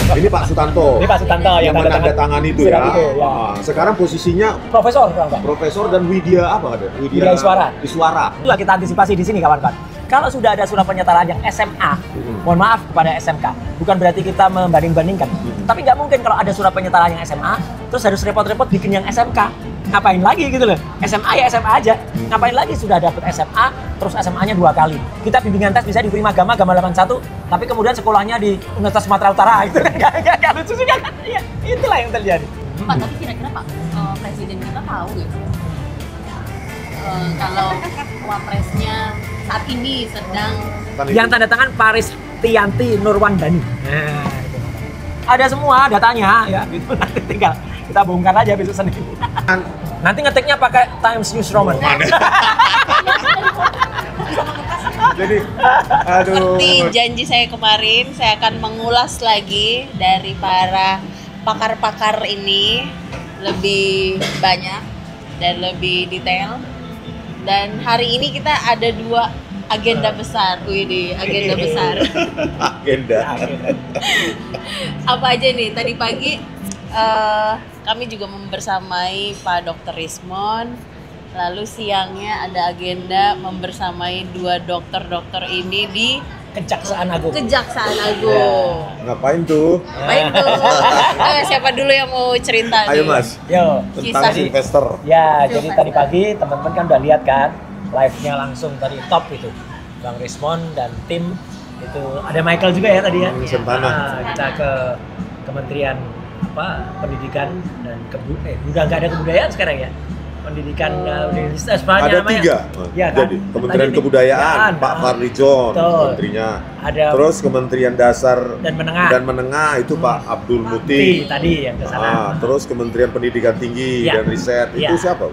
Ini Pak Sutanto. Ini Pak Sutanto yang menandatangani itu ya. Ya. Sekarang posisinya Profesor, Pak. Profesor dan Widya apa ada? Widya Iswara. Iswara. Itulah kita antisipasi di sini kawan-kawan. Kalau sudah ada surat pernyataan yang SMA, mohon maaf kepada SMK, bukan berarti kita membanding-bandingkan. Tapi nggak mungkin kalau ada surat pernyataan yang SMA, terus harus repot-repot bikin yang SMK. Ngapain lagi gitu loh? SMA ya SMA aja. Ngapain lagi sudah dapat SMA, terus SMA-nya 2 kali. Kita bimbingan tes bisa di Prima Gama 81, tapi kemudian sekolahnya di Universitas Sumatera Utara. Itu kan nggak lucu juga kan? Ya, itulah yang terjadi. Pak, tapi kira-kira Pak, Presiden kita tahu nggak sih? Kalau wapresnya saat ini sedang yang tanda tangan Paris Tianti Nurwandani. Nah, itu. Ada semua datanya ya, gitu. Nanti tinggal kita bongkar aja besok Senin. Nanti ngetiknya pakai Times News Roman. Jadi, aduh. seperti janji saya kemarin, saya akan mengulas lagi dari para pakar-pakar ini lebih banyak dan lebih detail. Dan hari ini kita ada 2 agenda besar, agenda besar. Agenda. Apa aja nih? Tadi pagi kami juga membersamai Pak Dr. Rismon. Lalu siangnya ada agenda membersamai 2 dokter-dokter ini di Kejaksaan Agung. Kejaksaan Agung. Ngapain tuh? Baik tuh. Siapa dulu yang mau cerita Ayo nih? Mas. Yo. Tentang Kisah. investor. Ya, jadi tadi pagi teman-teman kan udah lihat kan live-nya langsung tadi top itu. Bang Rismon dan tim itu ada Michael juga ya tadi ya. Sentana. Nah, kita ke Kementerian Pendidikan dan udah nggak ada kebudayaan sekarang ya. Pendidikan Ada 3. Ya, kan? Jadi Kementerian Kebudayaan, Pak Fadlizon, menterinya. Ada Terus Kementerian Dasar dan Menengah itu Pak Abdul Muti. tadi yang ke sana. Terus Kementerian Pendidikan Tinggi dan Riset itu siapa?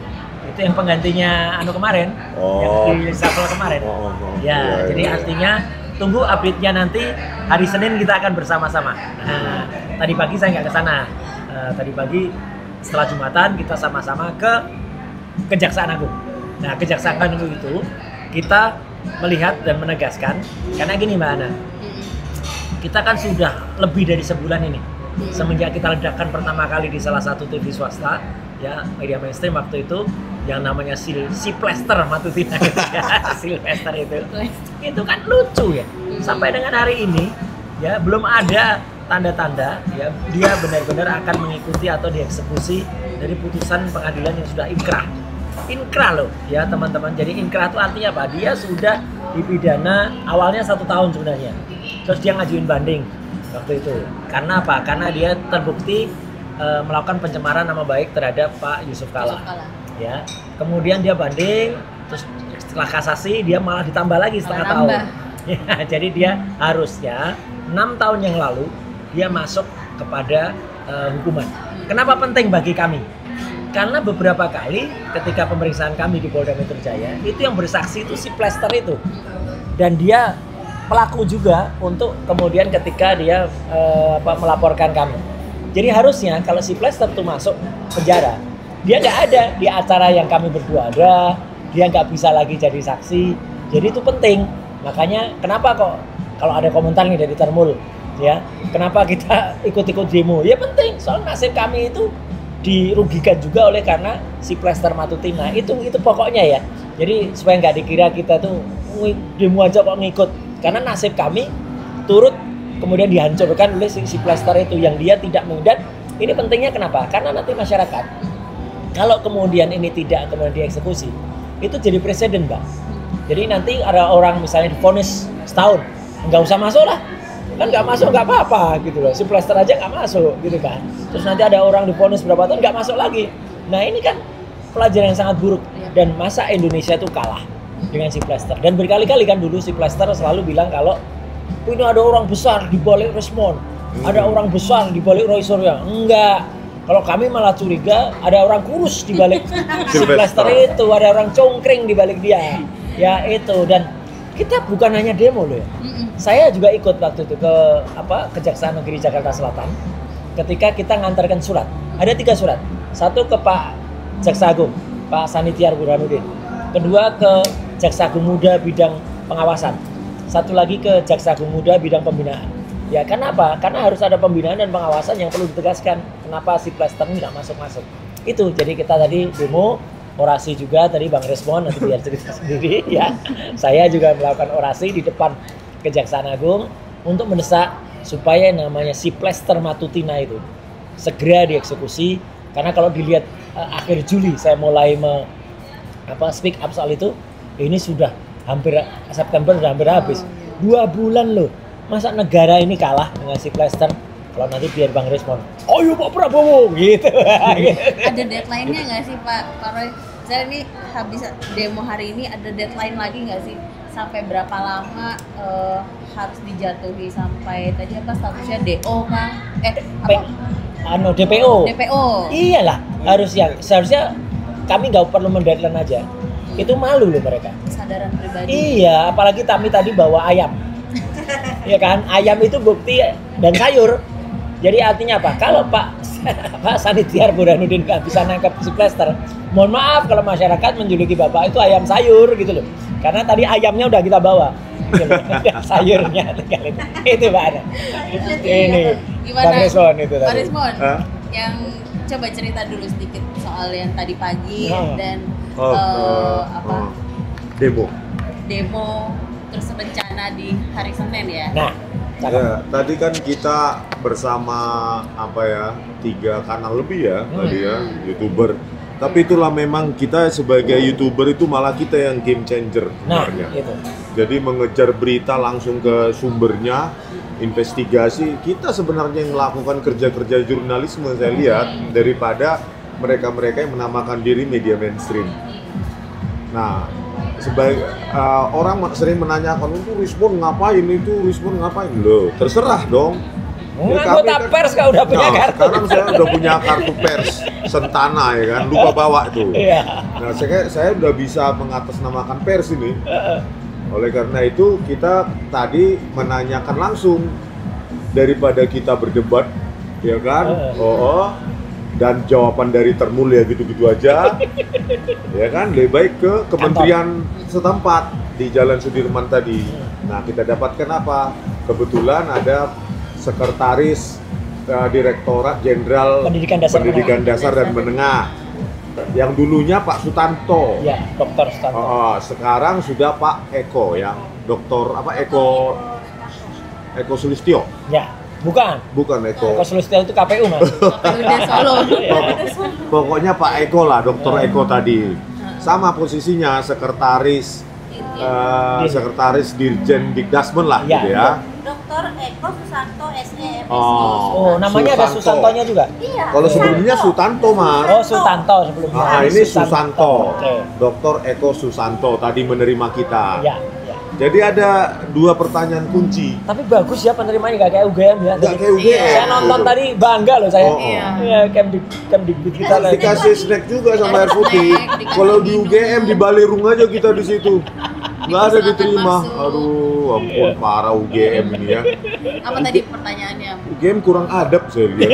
Itu yang penggantinya kemarin, yang di reshuffle kemarin. Ya, jadi artinya tunggu update-nya nanti hari Senin kita akan bersama-sama. Nah, tadi pagi saya nggak ke sana. Tadi pagi setelah Jumatan kita sama-sama ke Kejaksaan Agung. Nah, Kejaksaan Agung itu kita melihat dan menegaskan karena gini Mbak Ana. Kita kan sudah lebih dari sebulan ini semenjak kita ledakan pertama kali di salah satu TV swasta ya, media mainstream waktu itu yang namanya Silvester Matutina Silvester itu kan lucu ya. Sampai dengan hari ini ya belum ada tanda-tanda ya dia benar-benar akan mengikuti atau dieksekusi dari putusan pengadilan yang sudah inkrah loh ya teman-teman. Jadi inkrah itu artinya apa? Dia sudah dipidana awalnya 1 tahun sebenarnya, terus dia ngajuin banding waktu itu. Karena apa? Karena dia terbukti melakukan pencemaran nama baik terhadap Pak Yusuf Kalla. Ya, kemudian dia banding, terus setelah kasasi dia malah ditambah lagi setengah tahun. Ya, jadi dia harusnya 6 tahun yang lalu dia masuk kepada hukuman. Kenapa penting bagi kami? Karena beberapa kali ketika pemeriksaan kami di Polda Metro Jaya itu yang bersaksi itu si Plester itu, dan dia pelaku juga untuk kemudian ketika dia melaporkan kami. Jadi harusnya kalau si Plester itu masuk penjara, dia nggak ada di acara yang kami berdua ada, dia nggak bisa lagi jadi saksi. Jadi itu penting. Makanya kenapa kok kalau ada komentar nih dari Termul, ya kenapa kita ikut-ikut demo? Ya penting, soal nasib kami itu dirugikan juga oleh karena si Plester Matutina itu pokoknya ya. Jadi supaya nggak dikira kita tuh demo aja kok ngikut, karena nasib kami turut kemudian dihancurkan oleh si Plester itu yang dia tidak mengendap. Ini pentingnya kenapa? Karena nanti masyarakat kalau kemudian ini tidak kemudian dieksekusi, itu jadi presiden Mbak. Jadi nanti ada orang misalnya divonis setahun, nggak usah masuk lah, kan nggak masuk nggak apa-apa gitu loh. Si Plester aja nggak masuk gitu kan. Terus nanti ada orang divonis berapa tahun nggak masuk lagi. Nah ini kan pelajaran yang sangat buruk, dan masa Indonesia itu kalah dengan si Plester. Dan berkali-kali kan dulu si Plester selalu bilang kalau ini ada orang besar di balik Rismon, ada orang besar di balik Roy Suryo. Enggak. Kalau kami malah curiga ada orang kurus di balik si Plester itu, ada orang congkring di balik dia. Ya itu, dan kita bukan hanya demo loh ya. Saya juga ikut waktu itu ke Kejaksaan Negeri Jakarta Selatan. Ketika kita ngantarkan surat, ada 3 surat. Satu ke Pak Jaksa Agung, Pak Sanitiar Burhanuddin. Kedua ke Jaksa Agung Muda bidang pengawasan. Satu lagi ke Jaksa Agung Muda bidang pembinaan. Ya kenapa? Karena harus ada pembinaan dan pengawasan yang perlu ditegaskan. Kenapa si plaster ini nggak masuk-masuk? Itu, jadi kita tadi demo, orasi juga tadi Bang Respon, nanti biar cerita sendiri ya. Saya juga melakukan orasi di depan Kejaksaan Agung untuk mendesak supaya namanya si plaster Matutina itu segera dieksekusi. Karena kalau dilihat akhir Juli saya mulai speak up soal itu, ini sudah hampir September sudah hampir habis. 2 bulan loh. Masa negara ini kalah dengan si plaster? Kalau nanti biar Bang Respon, ayo Pak Prabowo gitu. Ada deadline-nya nggak sih Pak Roy? Saya ini habis demo hari ini, ada deadline lagi nggak sih? Sampai berapa lama harus dijatuhi? Sampai tadi apa statusnya DO kah? DPO. DPO. Iyalah, seharusnya kami nggak perlu mendeadline aja. Itu malu loh mereka. Kesadaran pribadi. Iya, apalagi kami tadi bawa ayam. Ya kan, ayam itu bukti dan sayur. Jadi artinya apa? Kalau Pak Sanitiar Burhanuddin nggak bisa nangkap si plaster, mohon maaf kalau masyarakat menjuluki Bapak itu ayam sayur gitu loh. Karena tadi ayamnya udah kita bawa, sayurnya tinggal itu Pak Ana. Ini gimana? Bang Respon itu tadi. Bang Respon, yang coba cerita dulu sedikit soal yang tadi pagi dan demo terus rencana di hari Senin ya. Nah, ya, tadi kan kita bersama 3 kanal lebih ya tadi ya, YouTuber. Tapi itulah memang kita sebagai YouTuber itu malah kita yang game changer sebenarnya. Nah, itu. Jadi mengejar berita langsung ke sumbernya, investigasi. Kita sebenarnya yang melakukan kerja-kerja jurnalisme saya lihat daripada mereka-mereka yang menamakan diri media mainstream. Nah, sebagai orang sering menanyakan itu Respon ngapain, loh terserah dong. Anggota pers kau udah punya kartu. Sekarang saya udah punya kartu pers Sentana ya kan, lupa bawa tuh. Nah saya udah bisa mengatasnamakan pers ini. Oleh karena itu kita tadi menanyakan langsung daripada kita berdebat ya kan. Dan jawaban dari termul ya gitu-gitu aja. Ya kan, lebih baik ke kementerian setempat di Jalan Sudirman tadi. Nah, kita dapatkan apa? Kebetulan ada Sekretaris Direktorat Jenderal Pendidikan Dasar dan Menengah. Yang dulunya Pak Sutanto. Ya, Dr. Sutanto. Sekarang sudah Pak Eko ya. Eko Sulistyo. Ya. Bukan Eko. Eko Sulistyo itu KPU Mas. KPUD Solo. Pokoknya Pak Eko lah, Dr. Eko tadi. Sama posisinya sekretaris Dirjen Dikdasmen lah gitu ya. Dr. Eko Susanto SE. Namanya ada Susantonya juga? Iya. Kalau sebelumnya Sutanto Mas. Sutanto sebelumnya. Ini Susanto. Dr. Eko Susanto tadi menerima kita. Ya. Jadi ada 2 pertanyaan kunci. Tapi bagus ya penerimanya, nggak kayak UGM ya. Nggak kayak UGM. Saya nonton tadi bangga loh saya. Iya, Kemdikbud kita lah. Dikasih snack juga sama air putih. Kalau di UGM di Balirung aja kita di situ. Nggak ada diterima. Aduh, ampun parah UGM ini ya. Apa tadi pertanyaannya? UGM kurang adab saya lihat.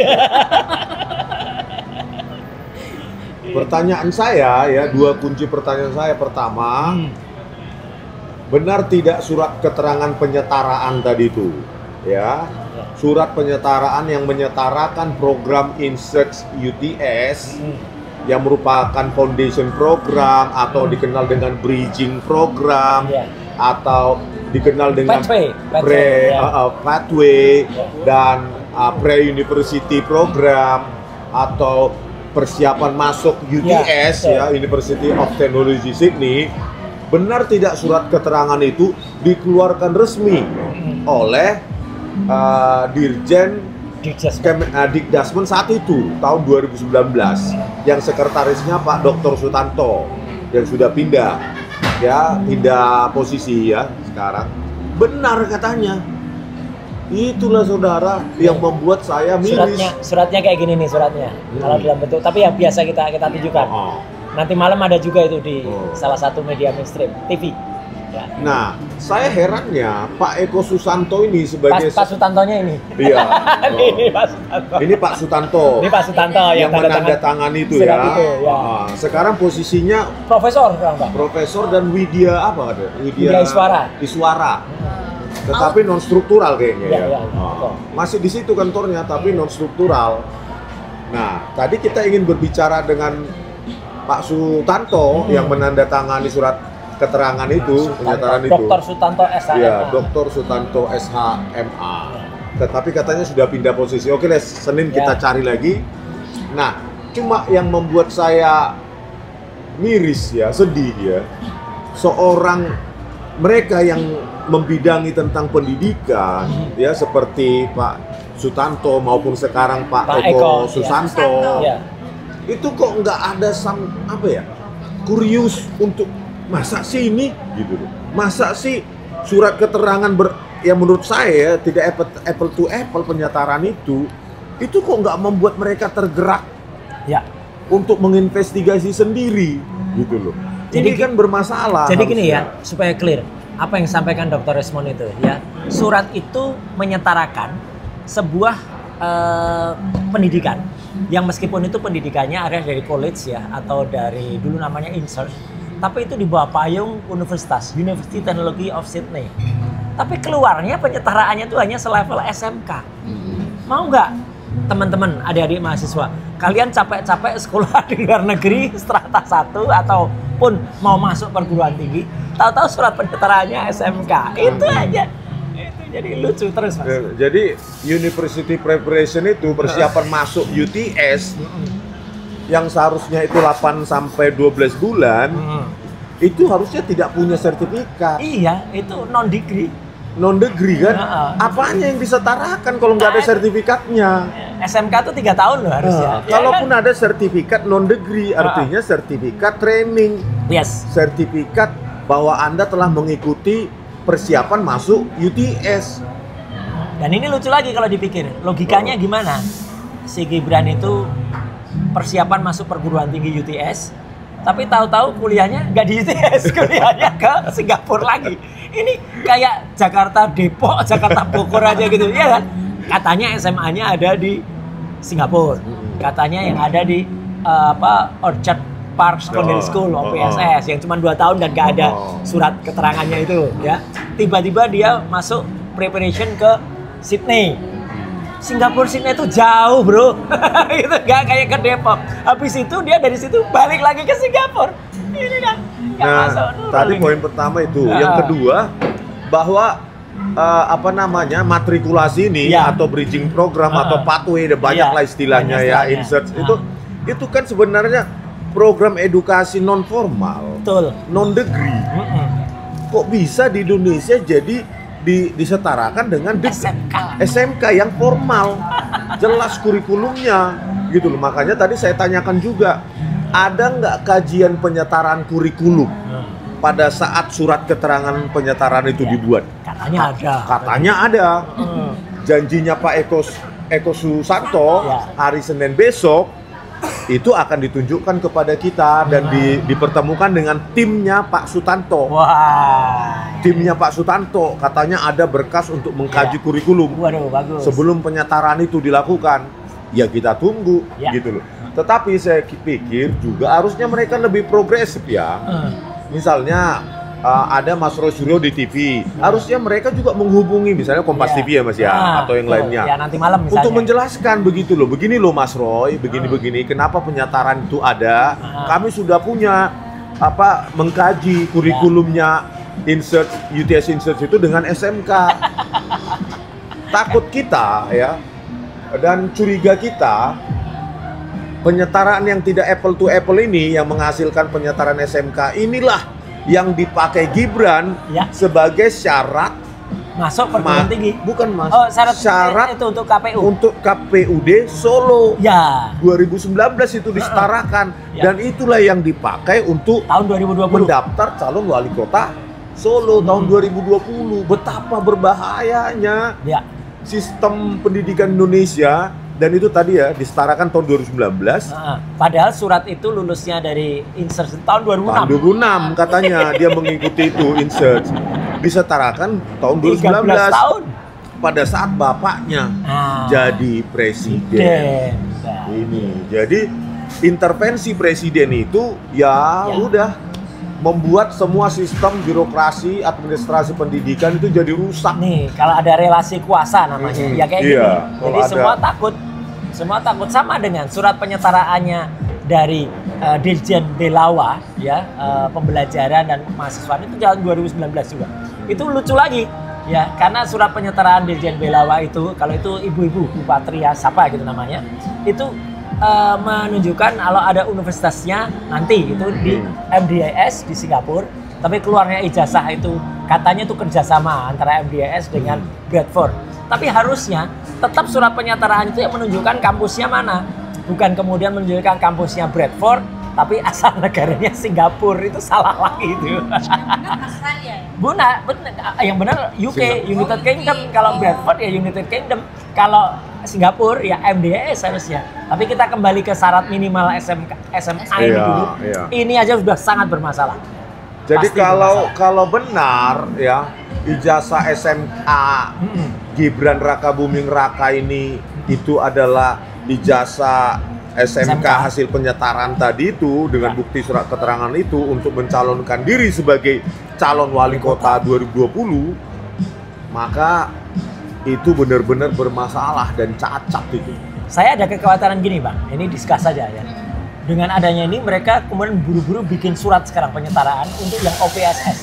Pertanyaan saya ya, 2 kunci pertanyaan saya. Pertama, benar tidak surat keterangan penyetaraan tadi itu, ya? Surat penyetaraan yang menyetarakan program Insearch UTS yang merupakan foundation program atau dikenal dengan bridging program atau dikenal dengan pathway dan pre-university program atau persiapan masuk UTS ya, University of Technology Sydney. Benar tidak surat keterangan itu dikeluarkan resmi oleh Dirjen Dikdasmen saat itu tahun 2019 yang sekretarisnya Pak Dr. Sutanto yang sudah pindah posisi ya sekarang. Benar katanya. Itulah saudara yang membuat saya miris. Suratnya kayak gini nih suratnya. Kalau dalam bentuk, tapi yang biasa kita tunjukkan. Nanti malam ada juga itu di salah satu media mainstream TV. Ya. Nah, saya herannya Pak Eko Susanto ini sebagai Pak Sutantonya ini. Iya. Ini Pak Sutanto. Ini Pak Sutanto. Ini Pak Sutanto yang menandatangani itu ya. Itu, ya. Sekarang posisinya Profesor sekarang Pak. Profesor dan Widya apa ada? Widya Iswara. tetapi non struktural kayaknya ya. Betul. Masih di situ kantornya tapi non struktural. Nah, tadi kita ingin berbicara dengan Pak Sutanto yang menandatangani surat keterangan itu, pernyataan itu. Dr. Sutanto SHMA. Iya, Dr. Sutanto SHMA. Tetapi katanya sudah pindah posisi. Oke, Senin kita cari lagi. Nah, cuma yang membuat saya miris ya, sedih ya. Seorang mereka yang membidangi tentang pendidikan ya seperti Pak Sutanto maupun sekarang Pak Eko Susanto. Ya. Itu kok nggak ada kurius untuk masa sih ini gitu loh. Masa sih surat keterangan yang menurut saya tidak apple to apple penyataan itu kok nggak membuat mereka tergerak untuk menginvestigasi sendiri gitu loh. Jadi kan bermasalah. Jadi gini ya, supaya clear apa yang disampaikan Dr. Resmond itu ya, surat itu menyetarakan sebuah pendidikan yang meskipun itu pendidikannya ada dari college ya atau dari dulu namanya insert, tapi itu di bawah payung universitas, University Technology of Sydney. Tapi keluarnya penyetaraannya itu hanya selevel SMK. Mau nggak teman-teman, adik-adik mahasiswa, kalian capek-capek sekolah di luar negeri strata 1 ataupun mau masuk perguruan tinggi, tahu-tahu surat penyetaraannya SMK. Itu aja. Itu jadi lucu terus, Mas. Jadi university preparation itu persiapan masuk UTS yang seharusnya itu 8 sampai 12 bulan. Itu harusnya tidak punya sertifikat. Iya, itu non degree kan? Apanya yang disetarakan kalau nggak ada sertifikatnya? SMK itu 3 tahun loh harusnya. Kalaupun ada sertifikat non degree, artinya sertifikat training. Yes. Sertifikat bahwa Anda telah mengikuti persiapan masuk UTS. Dan ini lucu lagi kalau dipikir, logikanya gimana? Si Gibran itu persiapan masuk perguruan tinggi UTS, tapi tahu-tahu kuliahnya nggak di UTS, kuliahnya ke Singapura lagi. Ini kayak Jakarta Depok, Jakarta Bogor aja gitu, ya kan? Katanya SMA-nya ada di Singapura, katanya yang ada di Orchard Park Secondary School OPSS yang cuma 2 tahun dan nggak ada surat keterangannya itu, ya. Tiba-tiba dia masuk preparation ke Sydney. Singapura Sydney itu jauh, bro. Itu nggak kayak ke Depok. Habis itu dia dari situ balik lagi ke Singapura. Ini kan nggak masuk. Tadi poin pertama itu. Yang kedua, bahwa matrikulasi ini atau bridging program atau pathway, ada banyak lah istilahnya ya, insert itu kan sebenarnya program edukasi non formal, non degree. Kok bisa di Indonesia jadi disetarakan dengan SMK yang formal, jelas kurikulumnya gitu loh. Makanya tadi saya tanyakan juga, ada nggak kajian penyetaraan kurikulum pada saat surat keterangan penyetaraan itu dibuat? Katanya ada. Janjinya Pak Eko Susanto hari Senin besok itu akan ditunjukkan kepada kita dan dipertemukan dengan timnya Pak Sutanto. Timnya Pak Sutanto katanya ada berkas untuk mengkaji kurikulum. Waduh, bagus. Sebelum penyetaraan itu dilakukan, ya kita tunggu gitu loh. Tetapi saya pikir juga harusnya mereka lebih progresif ya. Misalnya ada Mas Rosuro di TV, harusnya mereka juga menghubungi misalnya Kompas TV ya Mas ya, atau yang lainnya. Ya nanti malam misalnya. Untuk menjelaskan begitu loh, begini loh Mas Roy, begini-begini, kenapa penyetaraan itu ada? Kami sudah punya mengkaji kurikulumnya insert UTS insert itu dengan SMK. Takut kita ya dan curiga kita, penyetaraan yang tidak apple to apple ini yang menghasilkan penyetaraan SMK inilah yang dipakai Gibran sebagai syarat masuk perguruan tinggi. Bukan Mas. Syarat itu untuk KPU. Untuk KPUD Solo. 2019 itu disetarakan dan itulah yang dipakai untuk tahun 2020 mendaftar calon wali kota Solo tahun 2020. Betapa berbahayanya sistem pendidikan Indonesia. Dan itu tadi ya disetarakan tahun 2019. Padahal surat itu lulusnya dari insert tahun 2006. Tahun 2006 katanya dia mengikuti itu insert. Disetarakan tahun 2019. 13 tahun. Pada saat bapaknya jadi presiden. Ini. Jadi intervensi presiden itu ya udah membuat semua sistem birokrasi, administrasi pendidikan itu jadi rusak. Nih, kalau ada relasi kuasa namanya, ya kayak gini. Jadi semua takut sama dengan surat penyetaraannya dari Dirjen Belawa, ya, pembelajaran dan mahasiswa itu tahun 2019 juga. Itu lucu lagi, ya, karena surat penyetaraan Dirjen Belawa itu, kalau itu ibu-ibu, Bu Patria, siapa gitu namanya, itu menunjukkan kalau ada universitasnya nanti itu di MDIS di Singapura, tapi keluarnya ijazah itu katanya itu kerjasama antara MDIS dengan Bradford. Tapi harusnya tetap surat penyetaraan itu yang menunjukkan kampusnya mana, bukan kemudian menunjukkan kampusnya Bradford, tapi asal negaranya Singapura. Itu salah lagi itu. Benar, yang benar UK, United Kingdom. Kalau Bradford ya United Kingdom. Kalau Singapura ya MDIS harusnya. Tapi kita kembali ke syarat minimal SMA ini dulu. Ini aja sudah sangat bermasalah. Jadi kalau benar ya ijazah SMA Gibran Raka Buming Raka ini itu adalah ijazah SMK hasil penyetaraan tadi itu dengan bukti surat keterangan itu untuk mencalonkan diri sebagai calon wali kota 2020, maka itu benar-benar bermasalah dan cacat itu. Saya ada kekhawatiran gini Bang, ini diskus saja ya. Dengan adanya ini mereka kemudian buru-buru bikin surat sekarang penyetaraan untuk yang OPSS.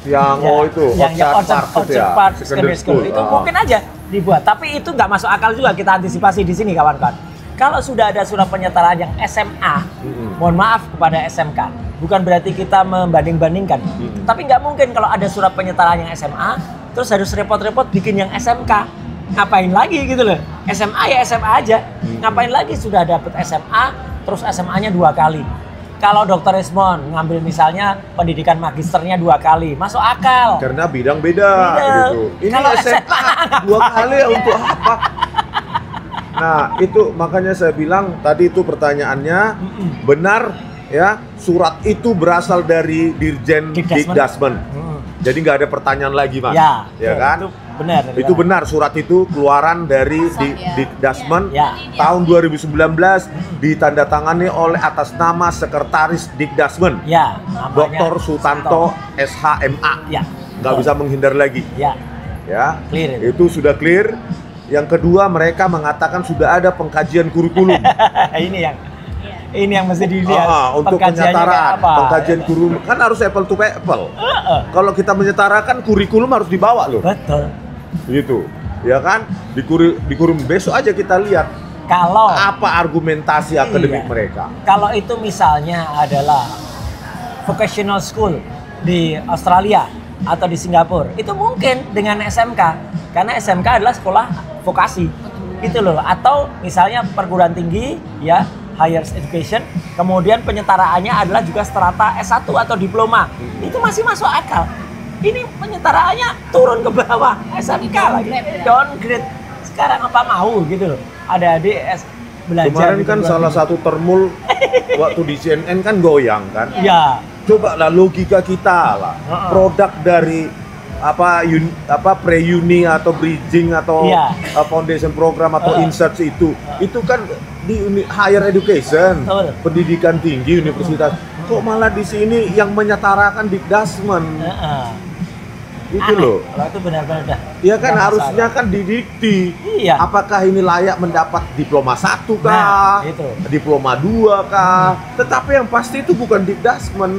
Yang Orchard Park Secondary School itu mungkin aja dibuat, tapi itu nggak masuk akal juga, kita antisipasi di sini kawan-kawan. Kalau sudah ada surat penyetaraan yang SMA, mohon maaf kepada SMK, bukan berarti kita membanding-bandingkan, tapi nggak mungkin kalau ada surat penyetaraan yang SMA, terus harus repot-repot bikin yang SMK. Ngapain lagi gitu loh, SMA ya SMA aja, ngapain lagi sudah dapet SMA, terus SMA-nya 2 kali. Kalau Dr. Ismon ngambil misalnya pendidikan magisternya 2 kali, masuk akal. Karena bidang beda gitu. Ini kalau SMA 2 kali ya untuk apa? Nah itu makanya saya bilang tadi itu pertanyaannya benar ya, surat itu berasal dari Dirjen Dikdasmen. Jadi nggak ada pertanyaan lagi Mas. Ya kan? Itu benar. Itu benar, surat itu keluaran dari Dikdasmen tahun 2019 ditandatangani oleh atas nama Sekretaris Dikdasmen. Dr. Sutanto SHMA. Nggak bisa menghindar lagi. Ya. Clear. Itu sudah clear. Yang kedua, mereka mengatakan sudah ada pengkajian kurikulum. Ini yang mesti dilihat. Untuk penyetaraan, pengkajian kurikulum kan harus apple to apple. Kalau kita menyetarakan kurikulum harus dibawa loh. Betul. Gitu, ya kan? Di kurikulum besok aja kita lihat. Kalau apa argumentasi akademik mereka? Kalau itu misalnya adalah vocational school di Australia atau di Singapura, itu mungkin dengan SMK, karena SMK adalah sekolah vokasi, gitu loh. Atau misalnya perguruan tinggi, ya, higher education, kemudian penyetaraannya adalah juga strata S1 atau diploma, itu masih masuk akal. Ini penyetaraannya turun ke bawah, SMK lagi, downgrade. Sekarang apa mau gitu loh, ada adik belajar. Kemarin kan salah satu termul waktu di CNN kan goyang kan. Iya. Coba lah logika kita lah, produk dari apa pre-uni atau bridging atau foundation program atau insert itu kan di higher education, pendidikan tinggi, universitas. Kok malah di sini yang menyetarakan Dikdasmen? Itu aneh. Loh. Kalau itu benar-benar dah. Ya kan harusnya kan didikti. Apakah ini layak mendapat diploma 1 kah? Diploma 2 kah? Tetapi yang pasti itu bukan Dikdasmen.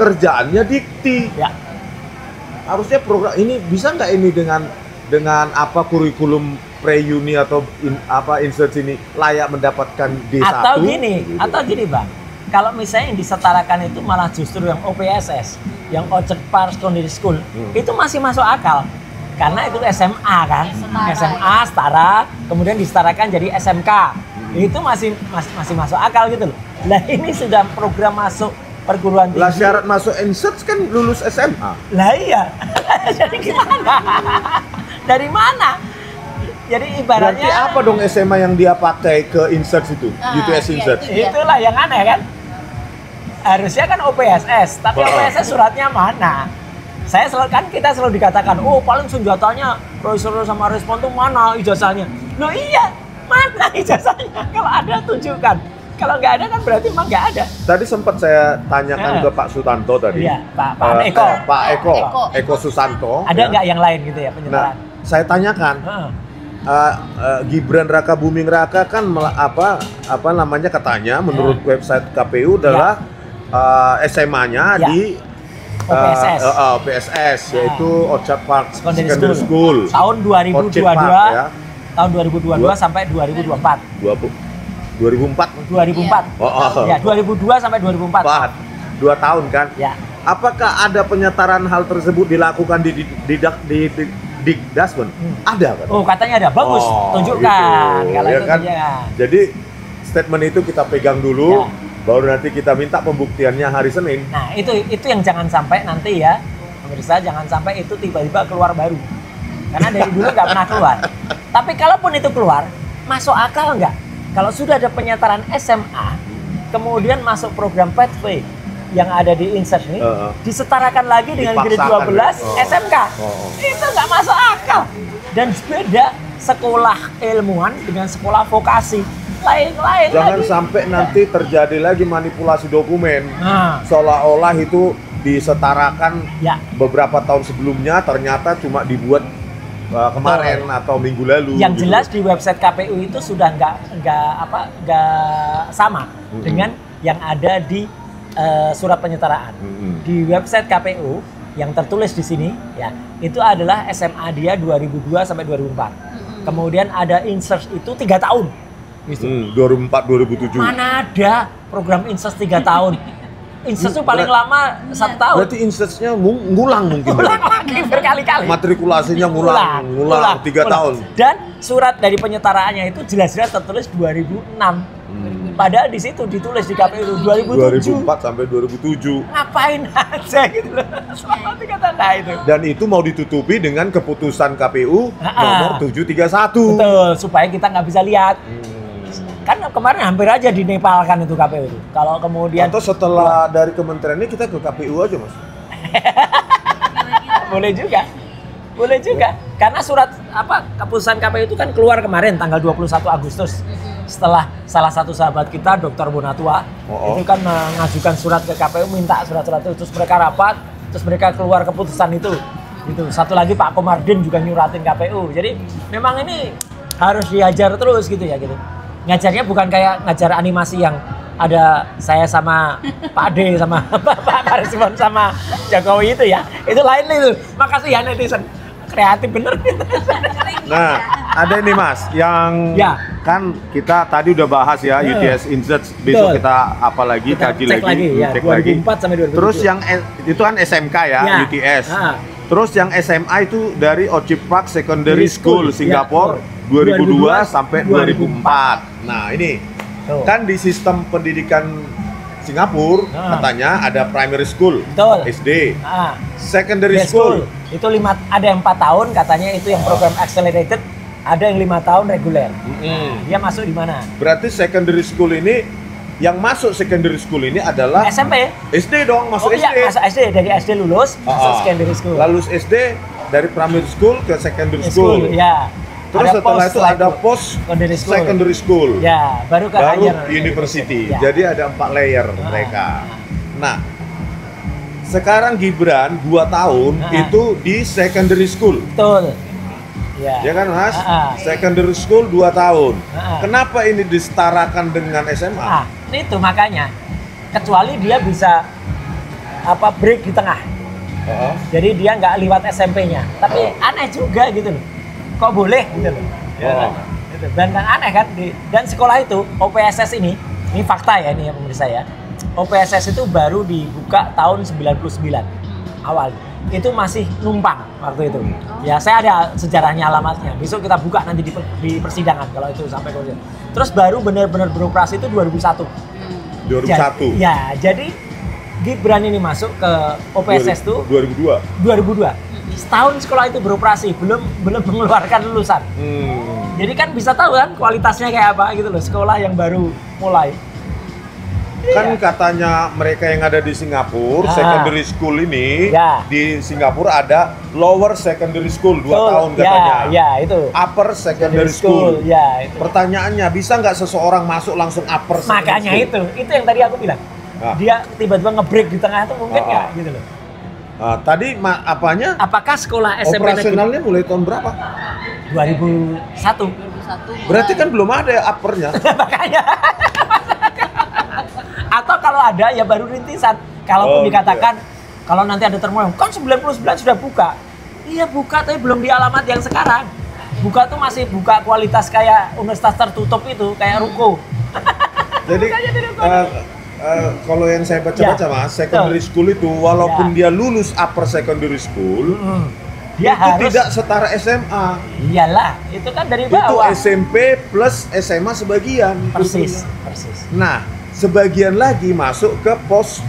Kerjaannya dikti. Harusnya program ini bisa nggak ini dengan apa kurikulum pre-uni atau insert ini layak mendapatkan D1? Atau gini Bang. Kalau misalnya yang disetarakan itu malah justru yang OPSS, yang Orchard Park Secondary School, itu masih masuk akal. Karena itu SMA kan, SMA setara, kemudian disetarakan jadi SMK. Itu masih masuk akal gitu loh. Lah ini sudah program masuk perguruan tinggi. Lah syarat masuk insert kan lulus SMA. Lah iya. Jadi gimana? Dari mana? Jadi ibaratnya berarti apa dong SMA yang dia pakai ke insert itu? UTS insert. Itulah yang aneh kan? Harusnya kan OPSS, tapi OPSS suratnya mana? Kita selalu dikatakan, oh paling senjatanya Profesor sama Respon tuh mana ijazahnya? Loh iya, mana ijazahnya? Kalau ada tunjukkan. Kalau nggak ada kan berarti emang nggak ada. Tadi sempat saya tanyakan ke Pak Sutanto tadi. Iya, Pak Eko. Pak Eko Susanto. Ada nggak yang lain gitu ya Nah, penyetaraan? saya tanyakan. Gibran Raka Buming Raka kan apa namanya katanya menurut website KPU adalah SMA-nya di PSS yaitu Orchard Park Secondary School. Tahun 2022 Park, ya. Tahun 2022 sampai 2024. 2004. Ya, 2002 sampai 2004. 2 tahun kan? Ya. Apakah ada penyetaraan hal tersebut dilakukan di Dikdasmen? Ada kan? Oh, katanya ada. Bagus. Tunjukkan gitu. kalau Ya itu kan? tunjukkan. Jadi statement itu kita pegang dulu, baru nanti kita minta pembuktiannya hari Senin. Nah, itu yang jangan sampai nanti ya, pemirsa, jangan sampai itu tiba-tiba keluar baru. Karena dari dulu nggak pernah keluar. Tapi kalaupun itu keluar, masuk akal nggak? Kalau sudah ada penyetaraan SMA, kemudian masuk program pathway yang ada di insert ini, disetarakan lagi dengan grade 12 SMK. Itu nggak masuk akal. Dan beda sekolah ilmuwan dengan sekolah vokasi. Lain-lain Jangan lagi. sampai nanti terjadi lagi manipulasi dokumen. Seolah-olah itu disetarakan beberapa tahun sebelumnya, ternyata cuma dibuat kemarin atau minggu lalu. Yang jelas di website KPU itu sudah nggak sama dengan yang ada di surat penyetaraan. Di website KPU yang tertulis di sini ya, itu adalah SMA dia 2002 sampai 2004. Kemudian ada insert itu 3 tahun. 2004-2007. Mana ada program insert 3 tahun? Insert itu paling lama 1 tahun. Berarti insertnya ngulang mungkin. Ngulang lagi berkali-kali. Matrikulasinya ngulang 3 tahun. Dan surat dari penyetaraannya itu jelas-jelas tertulis 2006. Padahal di situ ditulis di KPU 2007. 2004 sampai 2007. Ngapain aja gitu loh. Selama 3 tahun itu. Dan itu mau ditutupi dengan keputusan KPU nomor 731. Betul, supaya kita nggak bisa lihat. Kan kemarin hampir aja dinepalkan itu KPU itu. Kalau kemudian atau setelah dari kementerian ini kita ke KPU aja, Mas. Boleh juga. Boleh juga. Karena surat keputusan KPU itu kan keluar kemarin tanggal 21 Agustus. Setelah salah satu sahabat kita Dr. Bonatua itu kan mengajukan surat ke KPU, minta surat-surat itu, terus mereka rapat, terus mereka keluar keputusan itu. Gitu. Satu lagi Pak Komardin juga nyuratin KPU. Jadi memang ini harus diajar terus gitu ya gitu. Ngajarnya bukan kayak ngajar animasi yang ada saya sama Pak Ade sama Pak Marismon sama Jokowi itu ya. Itu lain itu. Makasih ya netizen. Kreatif bener. Nah, ada ini Mas yang kan kita tadi udah bahas ya UTS Insert, besok kita kaji lagi, cek lagi 2004 sampai 2007. Terus yang itu kan SMK ya, UTS. Terus yang SMA itu dari Orchard Park Secondary School Singapura 2002 sampai 2004. Nah, ini kan di sistem pendidikan Singapura katanya ada primary school, SD, secondary school. Itu ada yang 4 tahun katanya itu yang program accelerated, ada yang 5 tahun reguler. Dia masuk di mana? Berarti secondary school ini yang masuk secondary school ini adalah SMP. SD dong, masuk SD. Iya, masuk SD, dari SD lulus masuk secondary school. Lalu SD dari primary school ke secondary school. Ya. Terus setelah itu ada post secondary school. Ya, baru university. Ya. Jadi ada 4 layer mereka. Nah, sekarang Gibran 2 tahun itu di secondary school. Betul. Ya kan Mas? Secondary school 2 tahun. Kenapa ini disetarakan dengan SMA? Itu makanya. Kecuali dia bisa break di tengah. Jadi dia nggak liwat SMP-nya. Tapi aneh juga gitu loh. Kok boleh gitu loh. Gitu. Dan aneh kan dan sekolah itu OPSS ini fakta ya ini pemirsa ya. OPSS itu baru dibuka tahun 99 awal. Itu masih numpang waktu itu. Ya saya ada sejarahnya, alamatnya. Besok kita buka nanti di persidangan kalau itu sampai kemudian. Terus baru benar-benar beroperasi itu 2001. 2001. Jadi Gibran ini masuk ke OPSS itu 2002. Setahun sekolah itu beroperasi, belum mengeluarkan lulusan. Jadi kan bisa tahu kan kualitasnya kayak apa gitu loh, sekolah yang baru mulai. Kan katanya mereka yang ada di Singapura, secondary school ini, di Singapura ada lower secondary school 2 tahun katanya. Itu. Upper secondary school. Itu. Pertanyaannya, bisa nggak seseorang masuk langsung upper secondary Makanya school? itu yang tadi aku bilang. Dia tiba-tiba nge-break di tengah itu mungkin nggak gitu loh. Tadi apanya? Apakah sekolah SMP operasionalnya mulai tahun berapa? 2001. Berarti kan belum ada uppernya. Makanya. Atau kalau ada ya baru rintisan. Kalaupun dikatakan kalau nanti ada termohon, kan 99 sudah buka. Iya buka, tapi belum di alamat yang sekarang. Buka tuh masih buka kualitas kayak universitas tertutup itu, kayak ruko. Jadi kalau yang saya baca-baca Mas, secondary school itu walaupun dia lulus upper secondary school, dia itu harus tidak setara SMA. Iyalah, itu kan dari bawah. Itu SMP plus SMA sebagian. Persis. Nah, sebagian lagi masuk ke post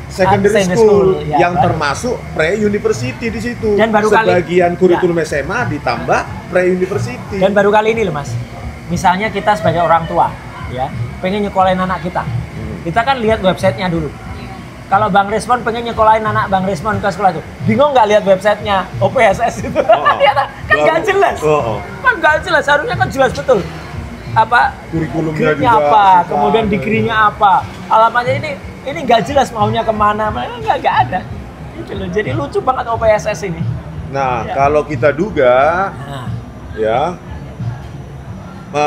secondary school yang termasuk pre-university di situ. Dan baru sebagian kurikulum SMA ditambah pre-university. Dan baru kali ini loh Mas. Misalnya kita sebagai orang tua, ya, pengen nyekolahin anak kita. Kita kan lihat websitenya dulu. Kalau Bang Resmon pengen nyekolahin anak Bang Resmon ke sekolah itu, bingung nggak lihat websitenya OPSS itu? Kan nggak jelas. Kan nggak jelas. Harusnya kan jelas betul. Apa kurikulumnya juga apa, kemudian degree-nya apa, alamatnya ini nggak jelas maunya kemana, nggak ada gitu loh. Jadi lucu banget OPSS ini. Nah kalau kita duga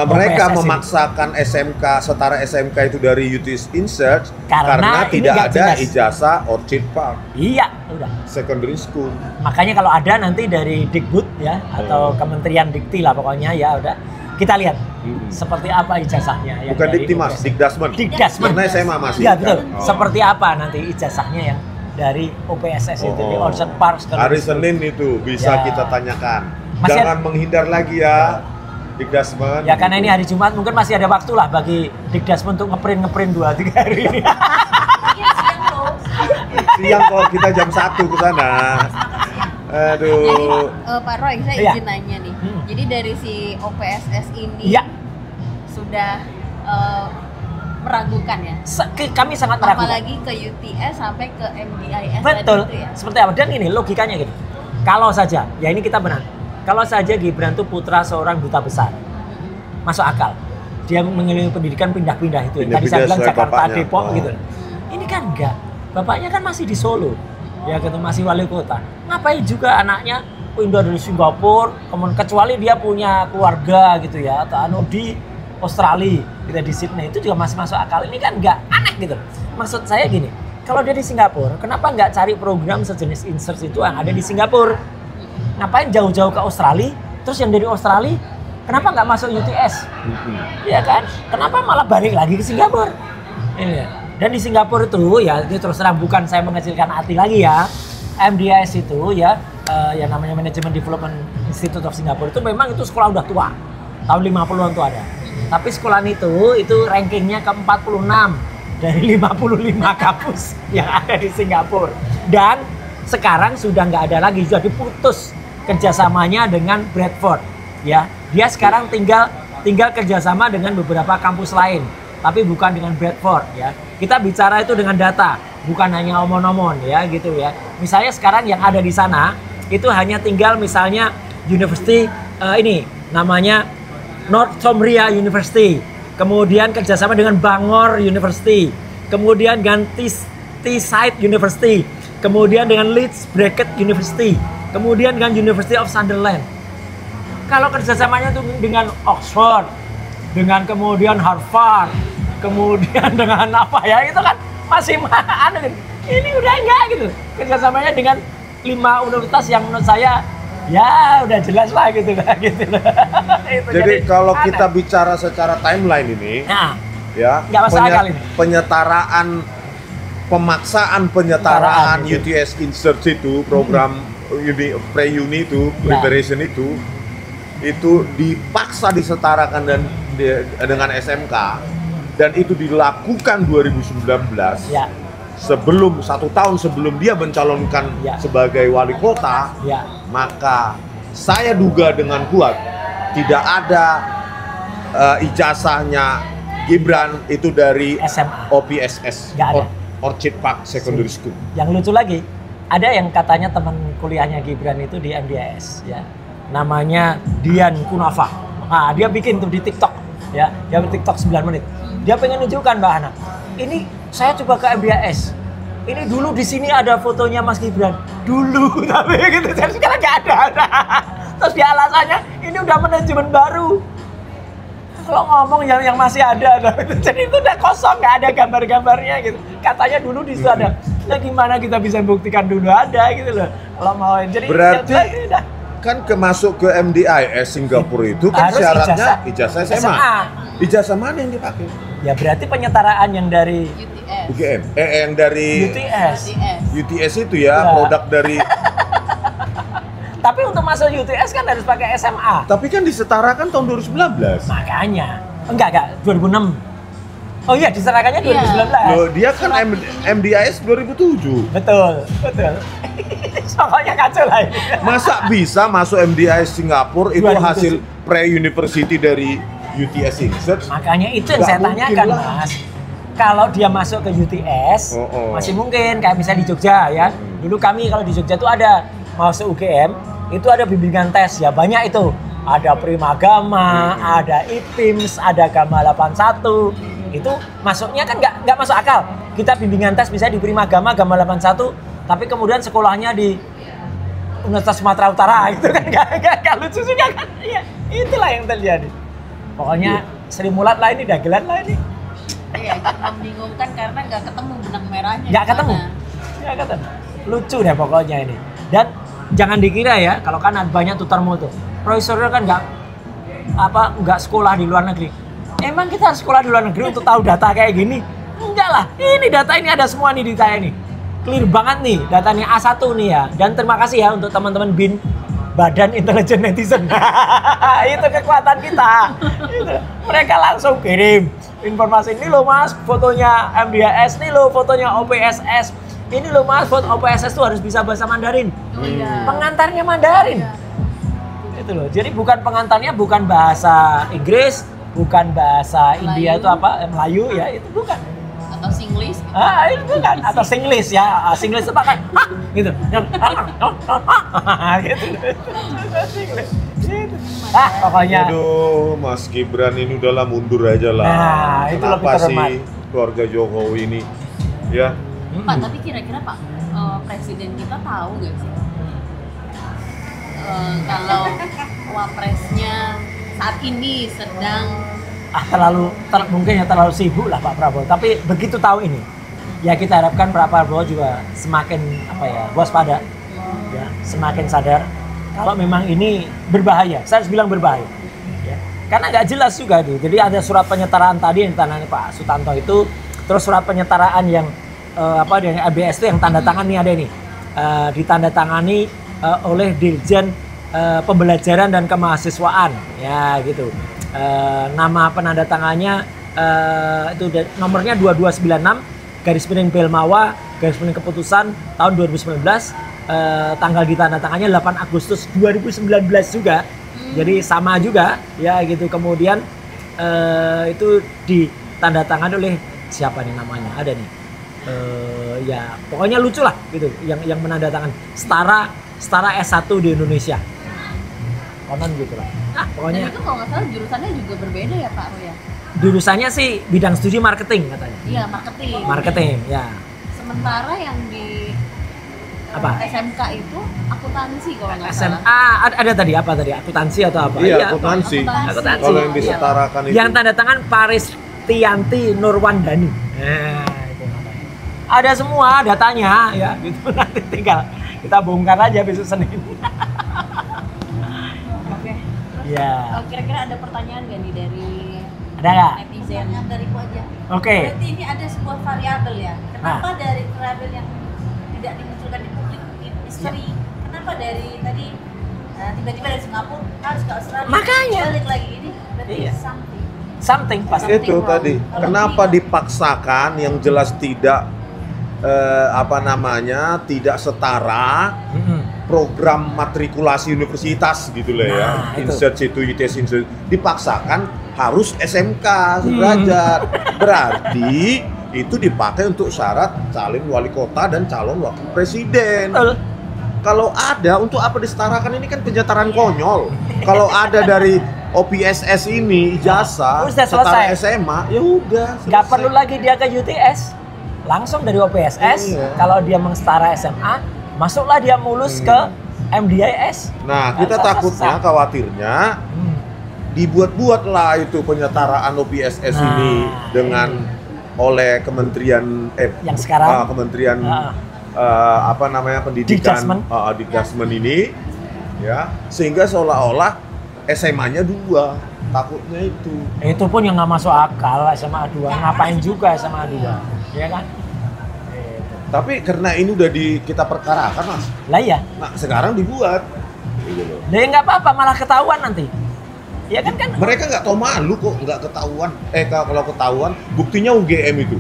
mereka memaksakan SMK setara SMK itu dari UTS Insert karena tidak ada ijazah Orchid Park. Iya, udah. Secondary school. Makanya kalau ada nanti dari Dikbud ya atau Kementerian Dikti lah pokoknya ya udah. Kita lihat seperti apa ijazahnya. Bukan Dikti Mas, Dikdasmen. Karena SMA masih. Iya betul. Seperti apa nanti ijazahnya yang dari OPSS itu di Orchard Park. Hari Senin itu bisa kita tanyakan. Jangan menghindar lagi ya. Dikdasmen. Ya karena ini hari Jumat mungkin masih ada waktu lah bagi Dikdasmen untuk ngeprint 2-3 hari ini. Siang kok kita jam 1 ke sana. Aduh. Jadi Pak Roy, saya izin nanya nih. Jadi dari si OPSS ini sudah meragukan ya? Kami sangat meragukan. Apalagi ke UTS sampai ke MDIS. Betul. Tadi itu ya? Seperti apa? Dan ini logikanya gini. Kalau saja, ya ini kita benar. Kalau saja Gibran itu putra seorang duta besar, masuk akal. Dia mengenyam pendidikan pindah-pindah itu. Tadi saya bilang Jakarta, Depok gitu. Ini kan enggak. Bapaknya kan masih di Solo. Ya gitu, masih wali kota. Ngapain juga anaknya pindah dari Singapura, kecuali dia punya keluarga gitu ya, atau di Australia, kita di Sydney, itu juga masih masuk akal. Ini kan enggak aneh gitu. Maksud saya gini, kalau dia di Singapura, kenapa enggak cari program sejenis insert itu yang ada di Singapura? Ngapain jauh-jauh ke Australia, terus yang dari Australia, kenapa nggak masuk UTS? Iya kan? Kenapa malah balik lagi ke Singapura? Ini. Dan di Singapura itu, ya itu terus terang bukan saya mengecilkan hati lagi ya. MDIS itu ya, yang namanya Management Development Institute of Singapore itu memang itu sekolah udah tua. Tahun 50-an tuh ada. Tapi sekolah itu rankingnya ke 46 dari 55 kampus yang ada di Singapura. Dan sekarang sudah nggak ada lagi, sudah diputus kerjasamanya dengan Bradford, ya. Dia sekarang tinggal kerjasama dengan beberapa kampus lain, tapi bukan dengan Bradford, ya. Kita bicara itu dengan data, bukan hanya omong-omong, ya, gitu ya. Misalnya sekarang yang ada di sana itu hanya tinggal misalnya University ini namanya Northumbria University, kemudian kerjasama dengan Bangor University, kemudian dengan Teesside University, kemudian dengan Leeds Bracket University, kemudian dengan University of Sunderland. Kalau kerjasamanya itu dengan Oxford, dengan kemudian Harvard, kemudian dengan apa ya, itu kan masih aneh. Ini udah enggak gitu. Kerjasamanya dengan 5 universitas yang menurut saya ya udah jelas lah gitu lah gitu. Jadi kalau kita bicara secara timeline ini, ya penyetaraan pemaksaan penyetaraan UTS Insert itu program pre-uni itu preparation itu dipaksa disetarakan dengan SMK dan itu dilakukan 2019 sebelum 1 tahun sebelum dia mencalonkan sebagai wali kota, maka saya duga dengan kuat tidak ada ijazahnya Gibran itu dari SMA. OPSS, Nggak ada. Orchid Park Secondary School. Yang lucu lagi, ada yang katanya teman kuliahnya Gibran itu di MDIS, ya. Namanya Dian Kunafa. Nah, dia bikin tuh di TikTok, ya. Dia bikin TikTok 9 menit. Dia pengen nunjukkan Mbak Hana. Ini saya coba ke MDIS. Ini dulu di sini ada fotonya Mas Gibran. Dulu, tapi gitu. Sekarang nggak ada. Terus dia alasannya, ini udah manajemen baru. Kalau ngomong yang masih ada, jadi itu udah kosong, nggak ada gambar-gambarnya gitu. Katanya dulu di situ ada. Nah gimana kita bisa buktikan dulu ada gitu loh. Kalau mau jadi berarti ya, kan masuk ke MDIS Singapura itu kan harus syaratnya ijazah SMA. Ijazah mana yang dipakai? Ya berarti penyetaraan yang dari UTS. UGM. Yang dari UTS. UTS itu ya, produk dari. Tapi untuk masuk UTS kan harus pakai SMA. Tapi kan disetarakan tahun 2019. Makanya. Enggak, 2006. Oh iya, diserahkannya 2019. Loh, dia kan MDIS 2007. Betul. Pokoknya kacau lah ini. Masa bisa masuk MDIS Singapura itu 2007. hasil pre-university dari UTS Insert? Makanya itu yang Nggak saya mungkin tanyakan, lah. Mas. Kalau dia masuk ke UTS, masih mungkin kayak misalnya di Jogja ya. Dulu kami kalau di Jogja tuh ada masuk UGM, itu ada bimbingan tes ya, banyak itu. Ada Primagama, ada IPIMS, ada Gama 81. Itu masuknya kan nggak masuk akal. Kita bimbingan tes misalnya di Primagama, Gama 81, tapi kemudian sekolahnya di Universitas Sumatera Utara, itu kan nggak lucu juga kan? Iya, itulah yang terjadi. Pokoknya Sri Mulat lah ini, dagelan lah ini. Iya, membingungkan karena nggak ketemu benang merahnya. Nggak ketemu. Lucu deh pokoknya ini. Dan jangan dikira ya, kalau kan banyak tutor mutu. Profesornya kan nggak sekolah di luar negeri. Emang kita harus sekolah di luar negeri untuk tahu data kayak gini? Enggak lah. Ini data ini ada semua nih di saya nih. Clear banget nih datanya A1 nih ya. Dan terima kasih ya untuk teman-teman BIN, Badan Intelijen Netizen. Itu kekuatan kita. Itu. Mereka langsung kirim informasi, ini loh Mas fotonya MDIS, ini loh fotonya OPSS, ini loh Mas foto OPSS tuh harus bisa bahasa Mandarin. Pengantarnya Mandarin. Itu loh. Jadi bukan pengantarnya bukan bahasa Inggris, bukan bahasa India itu apa? Melayu ya, itu bukan. Atau Singlish. Itu bukan. Atau Singlish ya. Singlish itu pakai gitu. Gitu. Gitu. Pokoknya. Aduh, Mas Gibran ini udahlah mundur aja lah. Nah, itu lebih kenapa terhormat. sih keluarga Jokowi ini? Ya. Pak, tapi kira-kira Pak, Presiden kita tahu nggak sih? Kalau wapresnya saat ini sedang mungkin ya terlalu sibuk lah Pak Prabowo. Tapi begitu tahu ini, ya kita harapkan Pak Prabowo juga semakin waspada, ya, semakin sadar kalau memang ini berbahaya. Saya harus bilang berbahaya, ya. Karena nggak jelas juga nih. Jadi ada surat penyetaraan tadi yang ditandangani Pak Sutanto itu, terus surat penyetaraan yang dengan ABS itu yang tanda tangan nih ada ini, ditandatangani oleh Dirjen Pembelajaran dan Kemahasiswaan, ya gitu. Nama penandatangannya itu nomornya 2296 garis miring Belmawa garis miring keputusan tahun 2019, tanggal ditandatangannya 8 Agustus 2019 juga. Jadi sama juga ya gitu. Kemudian itu ditandatangani oleh siapa nih namanya? Ada nih. Ya pokoknya lucu lah gitu yang menandatangan setara S1 di Indonesia. Konon gitu lah. Pokoknya. Dan itu kalau nggak salah jurusannya juga berbeda ya Pak Roya? Jurusannya sih bidang studi marketing katanya. Iya, marketing. Marketing, ya. Sementara yang di SMK itu akuntansi kalau nggak salah. SMA ada tadi apa tadi? Akuntansi atau apa? Iya, akuntansi. Kalau yang disetarakan itu. Yang tanda tangan Paris Tianti Nurwandani. Nah, itu namanya. Ada semua datanya ya, gitu. Nanti tinggal kita bongkar aja besok Senin. Oke. Ya. Kira-kira ada pertanyaan nggak nih dari Ada nggak? netizen? Dariku aja. Oke. Berarti ini ada sebuah variabel ya. Kenapa dari variabel yang tidak dimunculkan di publik history? Kenapa dari tadi tiba-tiba dari Singapura harus ke Australia? Makanya. Balik lagi ini berarti Iya. something. Pasti. Itu tadi. Kenapa dipaksakan yang jelas tidak tidak setara program matrikulasi universitas gitu loh ya. Nah, itu. Insert situ UTS Insert dipaksakan harus SMK sederajat. Berarti itu dipakai untuk syarat calon wali kota dan calon wakil presiden. Kalau ada, untuk apa disetarakan? Ini kan penyetaraan konyol. Kalau ada dari OPSS ini ijazah setara SMA, ya udah. Nggak perlu lagi dia ke UTS, langsung dari OPSS. Kalau dia mengsetara SMA, masuklah dia mulus ke MDIS. Nah, kita takutnya, khawatirnya dibuat-buatlah itu penyetaraan OPSS ini dengan oleh Kementerian yang sekarang Kementerian apa namanya pendidikan Dikdasmen ini, ya, sehingga seolah-olah SMA-nya 2, takutnya itu. Itu pun yang nggak masuk akal, SMA 2 ngapain juga SMA 2, ya kan? Tapi karena ini udah kita perkarakan, Mas. Lah iya. Nah, sekarang dibuat. Lah nggak apa-apa, malah ketahuan nanti. Ya kan? Mereka nggak tahu malu kok, nggak ketahuan. Kalau ketahuan, buktinya UGM itu.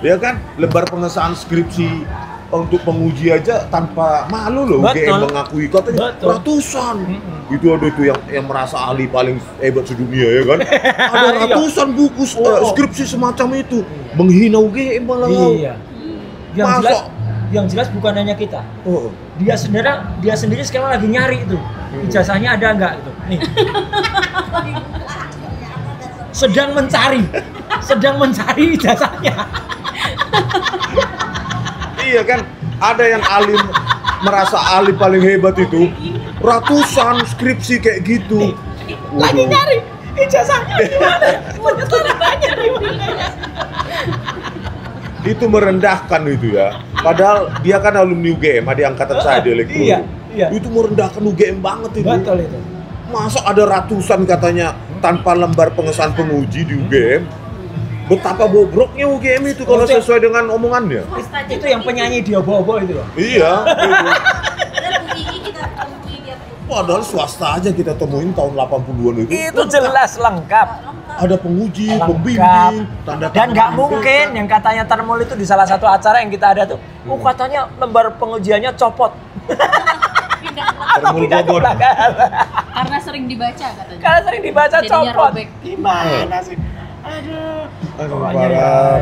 Ya kan, lembar pengesahan skripsi untuk penguji aja tanpa malu loh. UGM mengakui, katanya ratusan. Itu ada itu yang merasa ahli paling hebat sedunia, ya kan. Ada ratusan buku skripsi semacam itu. Menghina UGM malah. Iya. Yang jelas bukan hanya kita. Dia sendiri sekarang lagi nyari itu. Ijazahnya ada nggak gitu. Nih. Sedang mencari ijazahnya. Iya kan, ada yang alim merasa ahli paling hebat itu, ratusan skripsi kayak gitu. Lagi nyari ijazahnya di mana? Penyetaraannya di mana? Itu merendahkan itu ya. Padahal dia kan alumni UGM, ada angkatan saya di elektro. Iya. Itu merendahkan UGM banget itu. Betul itu. Masa ada ratusan katanya tanpa lembar pengesahan penguji di UGM? Betapa bobroknya UGM itu kalau sesuai dengan omongannya. Itu yang penyanyi dia bobo itu ya? Iya. Padahal swasta aja kita temuin tahun 80-an itu. Itu jelas lengkap. Ada penguji, pembimbing, tanda tangan. Dan nggak mungkin yang katanya termul itu di salah satu acara yang kita ada tuh, katanya lembar pengujiannya copot. Termul bobot. Karena sering dibaca katanya. Karena sering dibaca jadinya copot. Robek. Gimana sih? Aduh,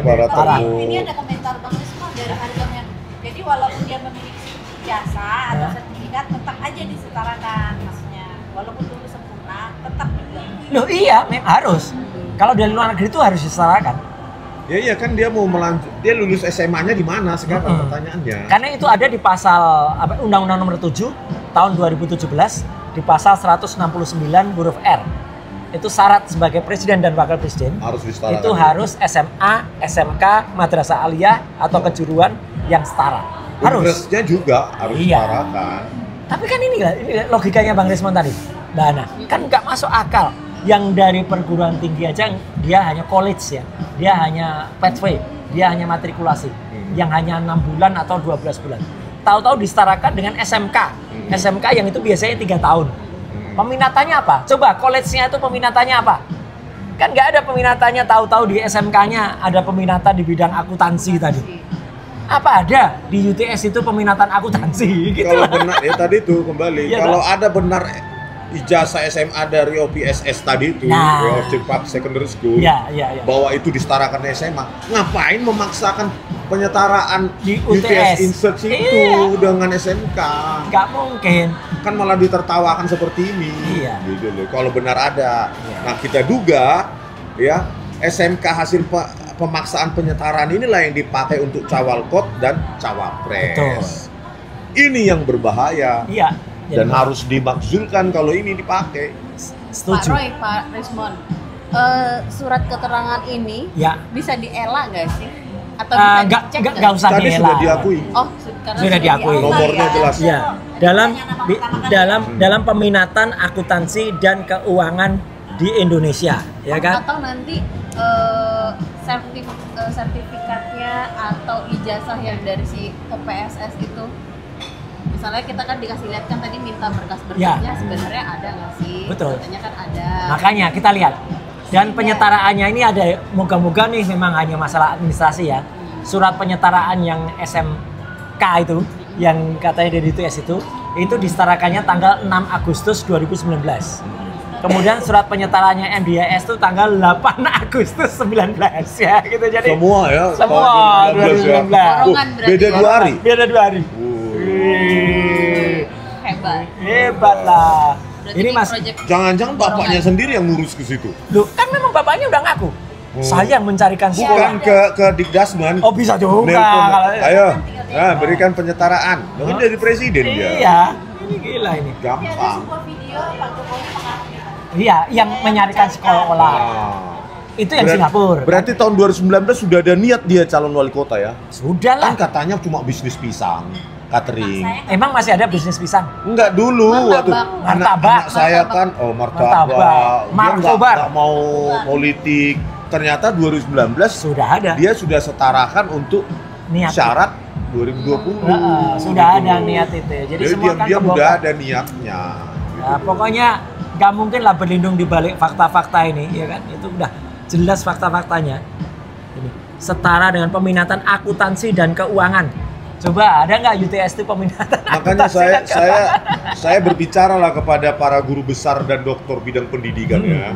para termul. Ini ada komentar Bang Risma dari Hargam yang, jadi walaupun dia memiliki jasa atau sertifikat, tetap aja disetarakan, maksudnya. Walaupun dulu sempurna, tetap juga. Loh iya, harus. Kalau dari luar negeri itu harus disetarakan. Ya iya kan, dia mau dia lulus SMA-nya di mana sekarang pertanyaannya. Karena itu ada di pasal Undang-Undang Nomor 7 tahun 2017 di pasal 169 huruf R. Itu syarat sebagai presiden dan wakil presiden harus disetarakan. Itu harus SMA, SMK, madrasah aliyah atau kejuruan yang setara. Harus. Universitasnya juga harus disetarakan. Tapi kan ini logikanya Bang Rismon tadi, Mbak Ana, kan nggak masuk akal. Yang dari perguruan tinggi aja dia hanya college ya, dia hanya pathway, dia hanya matrikulasi, yang hanya 6 bulan atau 12 bulan. Tahu-tahu disetarakan dengan SMK, SMK yang itu biasanya 3 tahun. Peminatannya apa? Coba college-nya itu peminatannya apa? Kan nggak ada peminatannya, tahu-tahu di SMK-nya ada peminatan di bidang akuntansi tadi. Apa ada di UTS itu peminatan akuntansi gitu. Kalau benar ya tadi itu kembali, ya, kalau ada benar ijazah SMA dari OPSS tadi itu, Object Park Secondary School, bahwa itu disetarakan SMA, ngapain memaksakan penyetaraan di UTS Insert itu dengan SMK? Nggak mungkin. Kan malah ditertawakan seperti ini. Gitu loh. Kalau benar ada, nah kita duga ya SMK hasil pemaksaan penyetaraan inilah yang dipakai untuk cawalkot dan cawapres. Betul. Ini yang berbahaya. Iya. Dan harus dimakzulkan kalau ini dipakai. Setuju. Pak Roy, Pak Rismon, surat keterangan ini bisa dielak nggak sih? Atau bisa dicek nggak usah tadi dielak. Sudah diakui. Oh, sudah diakui. Nomornya jelas. Ya. Dalam peminatan akuntansi dan keuangan di Indonesia, ya kan? Atau nanti sertifikatnya atau ijazah yang dari si OPSS itu, misalnya kita kan dikasih lihat kan tadi minta berkas-berkasnya, sebenarnya ada nggak sih? Betul. Katanya kan ada. Makanya kita lihat. Dan penyetaraannya ini ada, moga-moga nih memang hanya masalah administrasi ya. Surat penyetaraan yang SMK itu, yang katanya dari UTS itu disetarakannya tanggal 6 Agustus 2019. Kemudian surat penyetaranya MDIS itu tanggal 8 Agustus 19 ya gitu. Jadi semua ya. Semua tahun 2019 ya. Borongan berarti. Beda 2 hari. Beda 2 hari. Hebat. Hebat lah. Berarti Ini Mas, project Jangan-jangan bapaknya borongan. sendiri yang ngurus ke situ. loh kan memang bapaknya udah ngaku. Saya yang mencarikan Bukan sekolah. ke Dikdasman. Oh bisa juga. Nelpon, Kalau- ayo, berikan penyetaraan. Mungkin dari presiden dia. Iya, ini gila ini. Ada Gampang. sebuah video Pak Jokowi mengaku Iya, yang menyarikan sekolah. Ah. Itu yang Singapura. Berarti tahun 2019 sudah ada niat dia calon wali kota ya? Sudah lah. Kan katanya cuma bisnis pisang, catering. Emang masih ada bisnis pisang? Enggak dulu waktu Martabak. anak saya kan martabak. Dia Markobar. nggak mau politik. Ternyata 2019 Sudah ada. dia sudah setarakan untuk Niat. syarat 2020. Sudah ada niat itu. Jadi semua kan diam-diam udah kebongkar. ada niatnya. Nah, pokoknya nggak mungkin lah berlindung di balik fakta-fakta ini, ya kan? Itu udah jelas fakta-faktanya. Ini setara dengan peminatan akuntansi dan keuangan. Coba ada nggak UTS itu peminatan? Makanya akuntansi dan keuangan? saya berbicara lah kepada para guru besar dan doktor bidang pendidikan ya.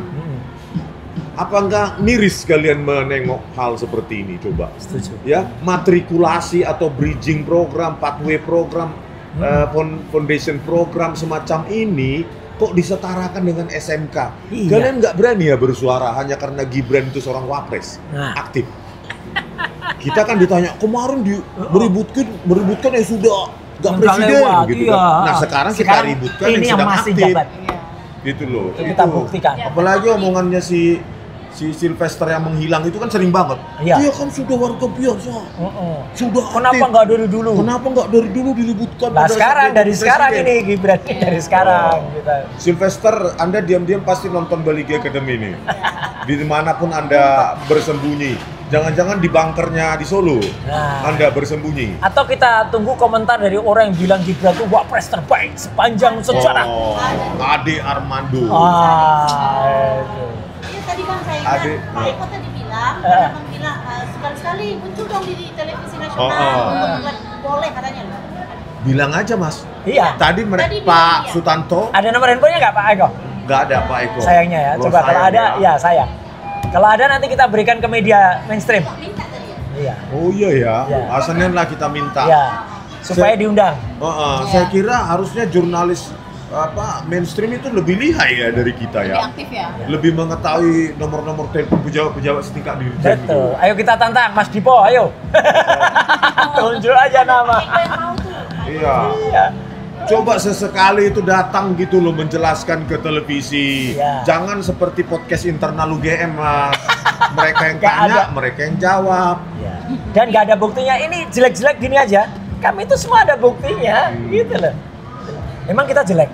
Apa enggak miris kalian menengok hal seperti ini coba? Setuju. Ya, matrikulasi atau bridging program, pathway program, foundation program semacam ini kok disetarakan dengan SMK? Iya. Kalian nggak berani ya bersuara hanya karena Gibran itu seorang wapres Nah. aktif. Kita kan ditanya kemarin meributkan ya sudah nggak Udah presiden lewat, gitu iya. kan. Nah sekarang kita ributkan ini yang sedang masih aktif. jabat. Gitu loh. Itu kita Itu. buktikan. Apalagi omongannya si Sylvester yang menghilang itu kan sering banget. Iya. Dia kan sudah warga biasa. Sudah Kenapa aktif. nggak dari dulu? Kenapa nggak dari dulu diributkan? Nah pada sekarang saat dari dia sekarang presiden? ini Gibran dari sekarang kita. Sylvester, Anda diam-diam pasti nonton Baligi Academy ini. Dimanapun Anda bersembunyi. Jangan-jangan di bunkernya di Solo. Nah. Anda bersembunyi. Atau kita tunggu komentar dari orang yang bilang Gibran itu wapres terbaik sepanjang sejarah. Oh, Ade Armando. Itu. Iya tadi kan saya Adik. ingat Pak Eko tadi bilang, pernah bilang sekali-sekali muncul dong di televisi nasional untuk buat boleh katanya loh. Bilang aja Mas. Iya. Tadi Tadi bilang Pak iya. Sutanto Ada nomor handphonenya nggak Pak Eko? nggak ada Pak Eko. Sayangnya ya. Loh, Coba kalau sayang ada, ya sayang. Kalau ada nanti kita berikan ke media mainstream. Kok minta tadi ya? Iya. Oh iya ya. Iya. Senin lah kita minta. Iya. Supaya diundang. Saya kira harusnya jurnalis mainstream itu lebih lihai ya dari kita Lebih ya. aktif ya. Lebih mengetahui nomor-nomor telepon pejabat-pejabat setingkat dirjen. Betul. Ayo kita tantang Mas Dipo, ayo. Tunjuk aja nama. Eko yang mau tuh. Iya. Iya. Coba sesekali itu datang gitu loh menjelaskan ke televisi. Iya. Jangan seperti podcast internal UGM Mas. Mereka yang Nggak tanya, ada. mereka yang jawab. Iya. Dan nggak ada buktinya. Ini jelek-jelek gini aja. Kami itu semua ada buktinya, gitu loh. Emang kita jelek?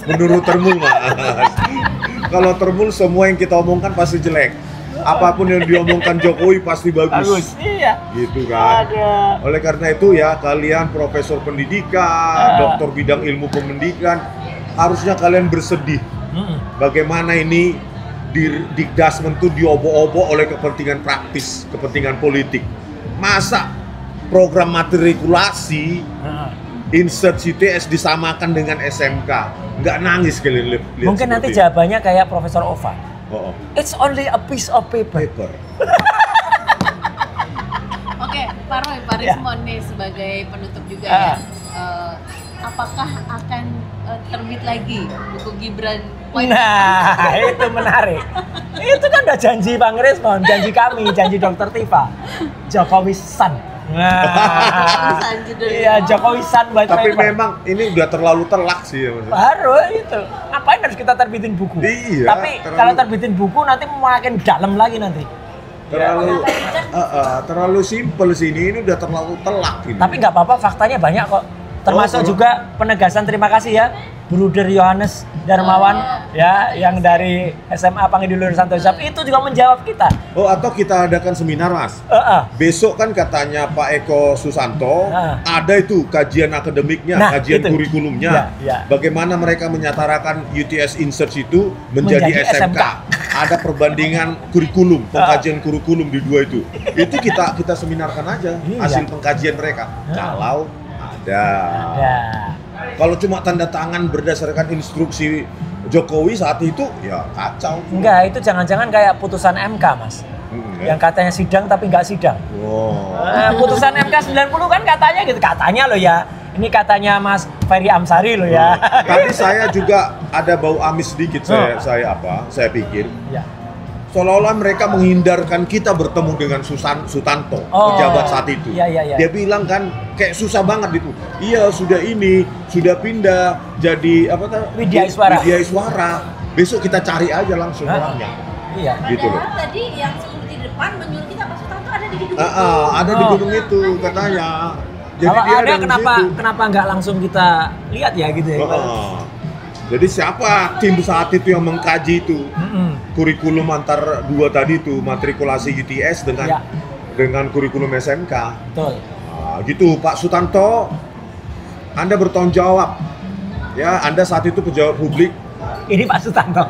Menurut Termul Mas. Kalau Termul semua yang kita omongkan pasti jelek. Apapun yang diomongkan Jokowi pasti bagus. Iya. Gitu kan. Ada. Oleh karena itu ya kalian profesor pendidikan, dokter bidang ilmu pendidikan, harusnya kalian bersedih. Bagaimana ini Dikdasmen itu diobok-obok oleh kepentingan praktis, kepentingan politik. Masa program matrikulasi insert CTS disamakan dengan SMK? Nggak nangis kalian lihat. Mungkin nanti jawabannya kayak Profesor Ova. Oh. It's only a piece of paper. Oke, Pak Roy, Pak Ya. Rismon nih sebagai penutup juga Ah. ya. Apakah akan terbit lagi buku Gibran? Nah, itu menarik. Itu kan udah janji Bang Rismon, janji kami, janji Dokter Tifa. Jokowi San. Nah, iya Jokowi San white Tapi paper. memang ini udah terlalu telak sih ya Mas. Baru itu. Ngapain harus kita terbitin buku? Iya, Tapi terlalu- kalau terbitin buku nanti makin dalam lagi nanti. Terlalu simpel sih ini udah terlalu telak ini. Tapi nggak apa-apa, faktanya banyak kok. Termasuk kalau- juga penegasan terima kasih ya Bruder Yohanes Darmawan ya yang dari SMA Pangidulur Santo Yosef itu juga menjawab kita. Oh, atau kita adakan seminar Mas. Besok kan katanya Pak Eko Susanto ada itu kajian akademiknya, Nah, kajian itu. kurikulumnya. Ya. Bagaimana mereka menyatarakan UTS Insert itu menjadi SMK. Ada perbandingan kurikulum, pengkajian kurikulum di dua itu. Itu kita seminarkan aja Iya. hasil pengkajian mereka. Kalau ada. Ya. Kalau cuma tanda tangan berdasarkan instruksi Jokowi saat itu, ya kacau. Enggak, itu jangan-jangan kayak putusan MK, Mas. Yang katanya sidang tapi nggak sidang. Wow. Putusan MK 90 kan katanya gitu. Katanya loh ya. Ini katanya Mas Ferry Amsari loh ya. Tapi saya juga ada bau amis sedikit, saya pikir. Ya. Seolah-olah mereka menghindarkan kita bertemu dengan Sutanto, pejabat saat itu. Iya. Dia bilang kan kayak susah banget itu. Iya, sudah pindah jadi Widya Iswara. Besok kita cari aja langsung orangnya. Iya. Gitu loh. Padahal tadi yang security depan menyuruh kita Pak Sutanto ada di gedung itu. Ada di gedung itu katanya. Jadi kalau dia ada di situ. kenapa nggak langsung kita lihat ya gitu ya? Jadi siapa tim saat itu yang mengkaji itu kurikulum antar dua tadi itu matrikulasi UTS dengan kurikulum SMK. Betul. Nah, gitu Pak Sutanto, Anda bertanggung jawab. Ya, Anda saat itu pejabat publik. Ini Pak Sutanto.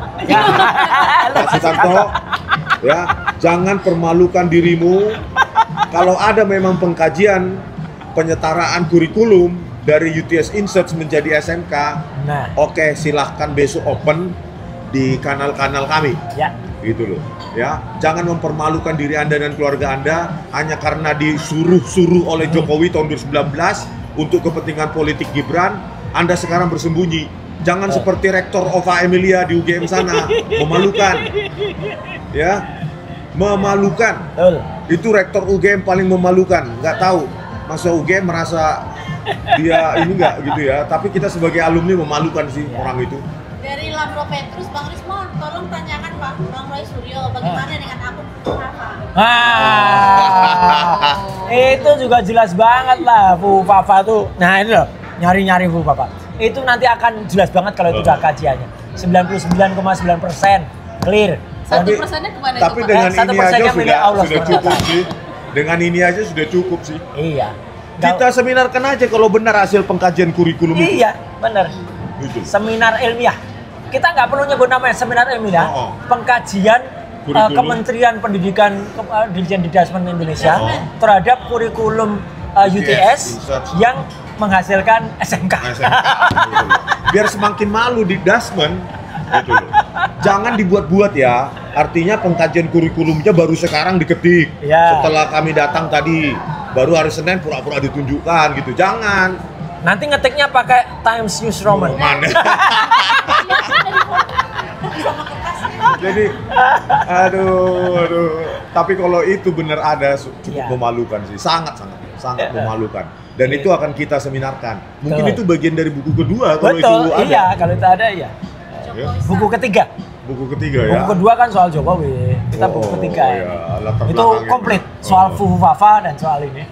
Pak Sutanto, ya jangan permalukan dirimu. Kalau ada memang pengkajian penyetaraan kurikulum dari UTS Insearch menjadi SMK, oke, silahkan besok open di kanal-kanal kami. Ya. Gitu loh. Ya, jangan mempermalukan diri Anda dan keluarga Anda hanya karena disuruh oleh Jokowi tahun 2019 untuk kepentingan politik Gibran. Anda sekarang bersembunyi. Jangan seperti Rektor Ova Emilia di UGM sana, memalukan. Ya, memalukan. Itu Rektor UGM paling memalukan. Nggak tahu, masa UGM merasa dia ini nggak gitu ya. Tapi kita sebagai alumni memalukan sih orang itu. Dari Lamro Petrus, Bang Rismon, tolong tanyakan Pak Bang Roy Suryo bagaimana dengan akun Fafa. Itu juga jelas banget lah Bu Fafa tuh. Nah ini loh, nyari-nyari Bu Fafa. Itu nanti akan jelas banget kalau itu udah kajiannya. 99,9% clear. 1%-nya kemana tapi itu, Pak? dengan ini aja sudah cukup sih. Dengan ini aja sudah cukup sih. Iya. Kita seminarkan aja kalau benar hasil pengkajian kurikulum itu. Iya, benar. Gitu. Seminar ilmiah. Kita nggak perlu nyebut namanya seminar ilmiah. Pengkajian Kementerian Pendidikan Dirjen Didasmen Indonesia terhadap kurikulum UTS yang menghasilkan SMK. Biar semakin malu di Dasmen. Gitu loh. Jangan dibuat-buat ya. Artinya pengkajian kurikulumnya baru sekarang diketik. Setelah kami datang tadi, baru hari Senin pura-pura ditunjukkan gitu. Jangan. Nanti ngetiknya pakai Times News Roman. Jadi, aduh. Tapi kalau itu benar ada cukup memalukan sih, sangat memalukan. Dan itu akan kita seminarkan. Mungkin itu bagian dari buku kedua kalau itu ada. Iya, kalau itu ada ya. Buku ketiga. Buku ketiga ya. Buku kedua kan soal Jokowi. Kita buku ketiga. Itu komplit soal Fufu Fafa dan soal ini.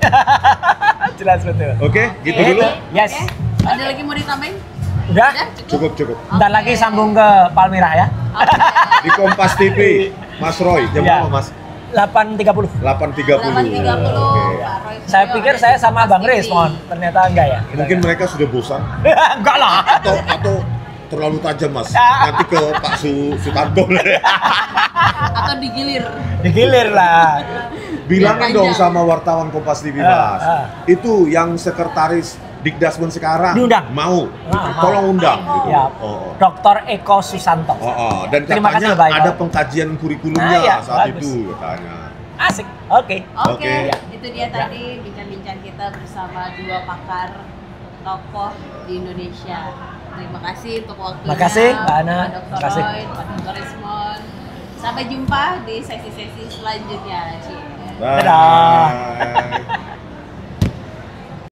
Jelas betul. Oke, gitu dulu. Yes. Ada lagi mau ditambahin? Udah? Cukup. Bentar lagi sambung ke Palmira ya. Di Kompas TV, Mas Roy, jam berapa Mas? 8.30. 8.30. Saya pikir saya sama Bang Rismon, ternyata enggak ya. Mungkin mereka sudah bosan. Enggak lah. Atau terlalu tajam Mas. Nanti ke Pak Sutanto. Atau Digilir lah. Bilangin dong sama wartawan Kompas TV Mas. Itu yang sekretaris Dikdasmen sekarang diundang. Mau. Tolong undang gitu. Ya. Dr. Eko Susanto. Dan katanya ada pengkajian kurikulumnya saat itu katanya. Asik. Oke. Itu dia tadi bincang-bincang kita bersama dua pakar tokoh di Indonesia. Terima kasih untuk waktunya. Terima kasih Mbak Ana. Pak Dr. Roy, Pak Dr. Rismon. Sampai jumpa di sesi-sesi selanjutnya. Bye.